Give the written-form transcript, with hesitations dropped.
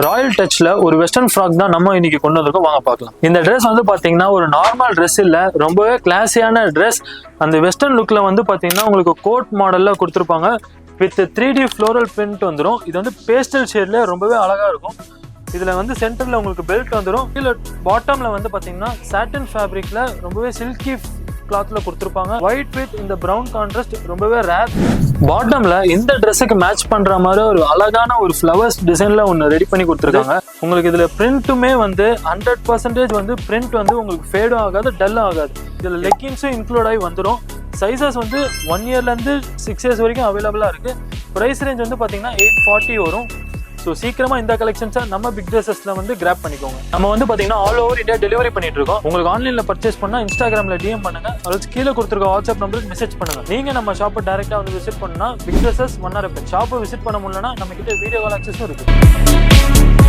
Royal டச்ல ஒரு western frock தான் நம்ம இன்னைக்கு கொண்டு வந்திருக்கோம். வாங்க பார்க்கலாம். இந்த ட்ரெஸ் வந்து பாத்தீங்கன்னா ஒரு நார்மல் ட்ரெஸ் இல்ல, ரொம்பவே கிளாஸியான ட்ரெஸ். அந்த வெஸ்டர்ன் லுக்ல வந்து பாத்தீங்கன்னா உங்களுக்கு கோட் மாடல்ல கொடுத்துருப்பாங்க. வித் 3D ஃப்ளோரல் பிரிண்ட் வந்துடும். இது வந்து பேஸ்டல் ஷேட்ல ரொம்பவே அழகா இருக்கும். இதுல வந்து சென்டர்ல உங்களுக்கு பெல்ட் வந்துடும். கீழே பாட்டம்ல வந்து பாத்தீங்கன்னா சாட்டின் ஃபேப்ரிக்ல ரொம்பவே சில்கி கிளாத்ல கொடுத்துருப்பாங்க. ஒயிட் வித் இந்த பிரவுன் கான்ட்ராஸ்ட் ரொம்பவே ரேர். பாட்டம்ல இந்த ட்ரெஸ்ஸுக்கு மேட்ச் பண்ற மாதிரி ஒரு அழகான ஒரு ஃப்ளவர்ஸ் டிசைன்ல ஒன்று ரெடி பண்ணி கொடுத்துருக்காங்க. உங்களுக்கு இதுல பிரிண்ட்டுமே வந்து 100% வந்து பிரிண்ட் வந்து உங்களுக்கு ஃபேடும் ஆகாது, டல்லும் ஆகாது. இதுல லெக்கின்ஸும் இன்க்ளூட் ஆகி வந்துடும். சைஸஸ் வந்து 1 இயர்லேருந்து 6 இயர்ஸ் வரைக்கும் அவைலபிளாக இருக்குது. ப்ரைஸ் ரேஞ்ச் வந்து பார்த்தீங்கன்னா 840 வரும். ஸோ சீக்கிரமாக இந்த கலெக்ஷன்ஸை நம்ம பிக் ட்ரெஸஸில் வந்து கிராப் பண்ணிக்கோங்க. நம்ம வந்து பார்த்தீங்கன்னா ஆல் ஓவர் இந்தியா டெலிவரி பண்ணிட்டு இருக்கோம். உங்களுக்கு ஆன்லைனில் பர்ச்சேஸ் பண்ணால் இன்ஸ்டாகிராமில் DM பண்ணுங்க, அல்லது கீழே கொடுத்துருக்க வாட்ஸ்அப் நம்பருக்கு மெசேஜ் பண்ணுங்க. நீங்கள் நம்ம ஷாப்பை டேரெக்டாக வந்து விசிட் பண்ணால் பிக் ட்ரெஸஸ் மன்னார்பேட் ஷாப்பை விசிட் பண்ண முடியலன்னா நம்ம கிட்ட வீடியோ கால் ஆக்சஸும் இருக்குது.